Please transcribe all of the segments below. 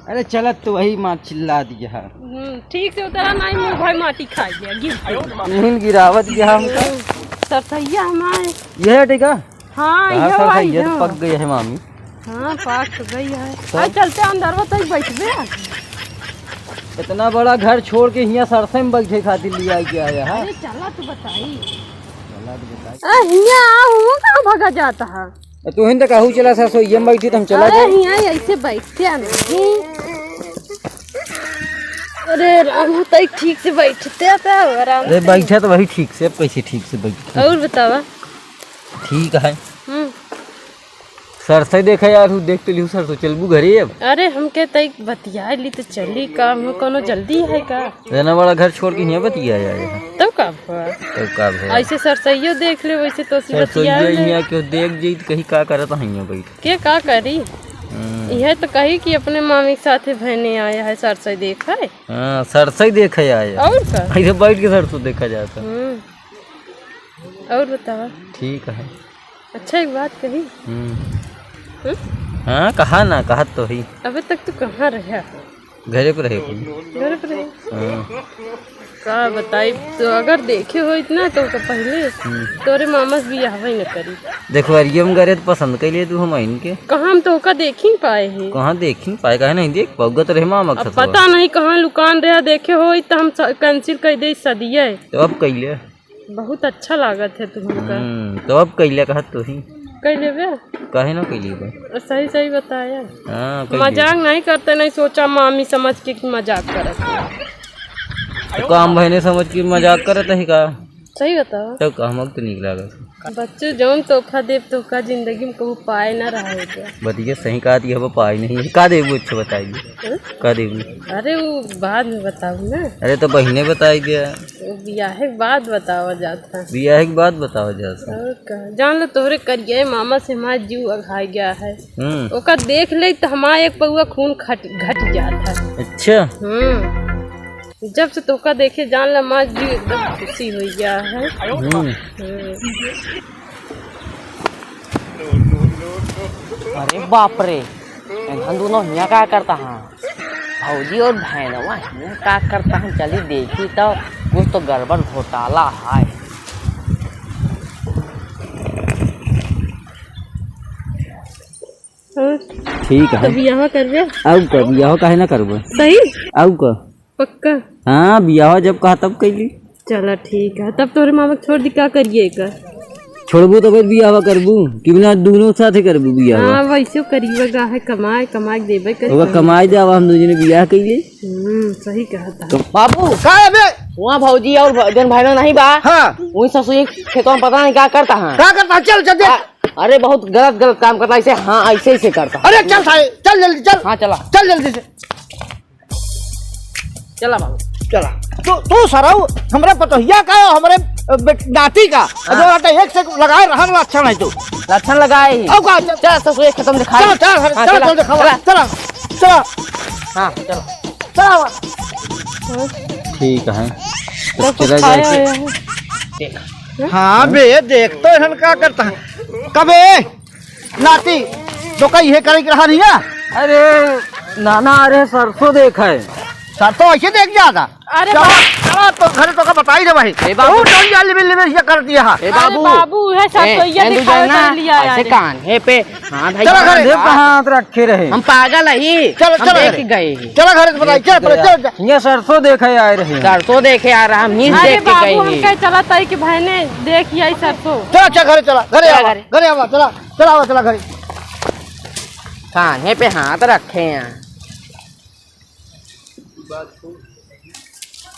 अरे चलत तो वही माँ चिल्ला दिया। ठीक से उतरा नहीं, मुँह भाई माटी खा गया, गिर गिरावत गया हमका। सरसैया हमारे यह टेका। हाँ ये तो पक गई है मामी। हाँ पक गई है। चलते अंदर बताइए बैठबे। इतना बड़ा घर छोड़ के यहाँ सरसे में बैठे खातिर लिया क्या है? अरे चला तो बताई। कहाँ भागा जाता है? तू हिंद कहू चला सरसों ये बैठी तो हम चला जाए। यहाँ ऐसे बैठते नहीं। अरे राम तक ठीक से बैठते आराम। अरे बैठे तो वही ठीक से, अब कैसे ठीक से बैठे? और बतावा। ठीक है। सरसों देखा यार, देख तो लिहू सरसों चलबू घरे अब। अरे हम कहते बतिया ली तो चली का, हम कोनो जल्दी है का? इतना बड़ा घर छोड़ के यहाँ बतिया यार। तब कब ऐसे सरसैयो देख ले वैसे तो यहाँ क्यों देख जी कहीं का करता है बैठ के का करी? यह तो कही कि अपने मामी के साथ बहने आया है, सरसों देखा है। हाँ सरसों देखा आया और का ऐसे बैठ के सरसों देखा जाता। और बताओ। ठीक है। अच्छा एक बात कही। हाँ कहा ना, कहा तो ही। अबे तक तू कहाँ रहा? घरे पे रहे। घरे पे रहे। का बताई तो अगर देखे हो इतना तो पहले तोरे मामा से भी आवे न करी। देखो अरियम करे तो पसंद कर लिए तू हम इनके। कहाँ हम तो का देख ही पाए हैं। कहाँ देख ही पाए? कहे नहीं देख पाऊगा तो रहे मामा का। पता नहीं कहाँ लुकान रहा देखे हो तो हम कैंसिल कर दे सदिया। तो अब कैले बहुत अच्छा लागत है तुमका। तो अब कैले कहा तो ही कैले बे कहे ना कैले सही सही बताया। मजाक नहीं करते, नहीं सोचा मामी समझ के मजाक करते। तो काम बहने समझ के मजाक करत है का? सही बताओ। तो काम तो नहीं लगा बच्चों जौन तोहफा देव तो का जिंदगी में कभी पाए ना रहा है क्या? बताइए सही कहा दिया वो पाए नहीं का देबू? अच्छा बताइए का देबू? अरे वो बाद में बताऊ ना। अरे तो बहने बताई दिया। ब्याह के बाद बतावा जाता। ब्याह के बाद बतावा जाता। जान लो तोहरे करिए मामा से हमारा जीव अघा गया है। ओका देख ले तो हमारा एक पौआ खून घट जाता। अच्छा जब से तोका देखे जान ला माँ जी एकदम खुशी हो गया है। अरे बाप रे, हम दोनों यहाँ क्या करता है? भौजी और बहनवा यहाँ क्या करता है? चली देखी तो कुछ तो गड़बड़ घोटाला है। ठीक है। तब यहाँ करबे अब का बियाह काहे ना करबे? सही अब का पक्का। हाँ बियाह जब कहा तब कैली। चला ठीक है, तब तोरे मामा छोड़ दी क्या करिए कर? छोड़बू तो फिर बियाह करबू कि बिना दोनों साथ करबू बियाह? हाँ वैसे करिएगा है, कमाए देबे कर। होगा कमाई जावा हम दोनों बियाह कैले। सही कहा था। बाबू का है बे? वहाँ भौजी और जन भाई नहीं बा। हाँ वही ससुर खेतों में पता नहीं क्या करता है। क्या करता है? चल चल देख। अरे बहुत गलत काम करता है। ऐसे हाँ ऐसे करता। अरे चल चल जल्दी चल। हाँ चला चल जल्दी से चला बाबू चला। तू सराऊ हमरे पतोहिया का हमरे नाती का जो आटे एक से लगाए रहन अच्छा नहीं तू लक्षण लगाए ही। अब का चल ससुर खत्म दिखा। चल चल चल चल दिखा चला चला। हाँ चलो चला। ठीक है हाँ बे देख तो इहन का करता है कबे नाती तो कहीं ये करे रहा नहीं है। अरे नाना अरे सरसों देखा है। सर तो ऐसे देख जाता। अरे चला तो घर तो का बताई दे भाई। बाबू ये कर दिया। बाबू है सरसोईया दिखावे कर लिया ऐसे कान है पे। हाँ भाई चला घर हाथ रखे रहे। हम पागल है। चलो चलो देख गए। चला घर बताई चल ये सरसों देखा आए रहे। सरसों देखे आ रहा हम नींद देख के गए हम कह चला ताई की बहने देख आई सरसों। चला चल घरे चला घरे आवा चला चला चला घरे। कान है पे हाथ रखे हैं।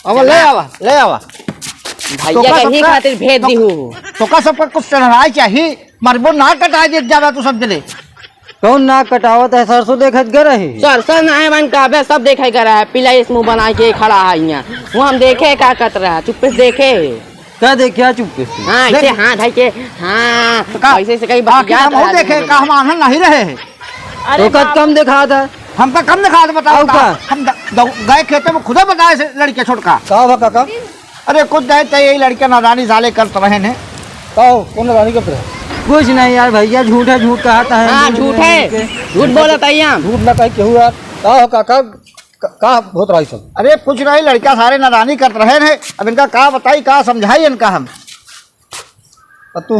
अब ले आवा भैया कहीं खातिर भेज दी हूँ। तो का सब कुछ चढ़ाई चाहिए मरबो ना कटाई दे जावा तू सब दिले। कौन ना कटावत है? सरसों देखत गए रहे। सरसों ना मन का सब देखे कर रहा है। पिला इस मुँह बना के खड़ा है यहाँ। वो हम देखे क्या कर रहा है? चुप्पे से देखे क्या देखिए चुप्पे से? हाँ ऐसे हाँ ढाई के हाँ ऐसे से कहीं बात हम हो देखे का हम आनंद नहीं रहे। तो कद कम दिखा था हमका कम दिखा दे बताओ का? हम गए खेते में खुदा बताए से लड़के छोटका का काका। अरे कुछ गए तो यही लड़के नादानी साले करते रहे ने। कौन नादानी करते रहे? कुछ नहीं यार भैया झूठ है, झूठ कहता है। हाँ झूठ है, झूठ बोलता है यहाँ। झूठ ना कहे केहू यार। का हो काका का होत रहा सब? अरे कुछ नहीं, लड़का सारे नादानी कर रहे हैं। अब इनका का बताई, का समझाई इनका हम। तू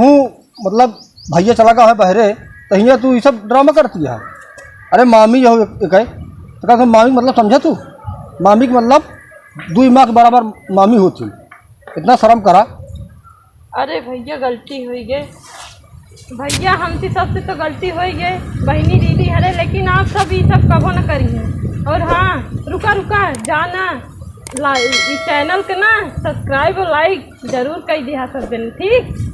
मतलब भैया चला गया है बहरे तो हियाँ तू ये सब ड्रामा करती है। अरे मामी जो एक है तो का मामी मतलब समझा तू? मामी के मतलब 2 माँ के बराबर मामी होती। इतना शर्म करा। अरे भैया गलती हुई गई भैया, हमसे सबसे तो गलती हुई गई। बहनी दीदी हरे, लेकिन आप सब ये सब कबो न करिए। और हाँ, रुका रुका जाना चैनल के ना सब्सक्राइब और लाइक जरूर कर दिया सब दिन, ठीक।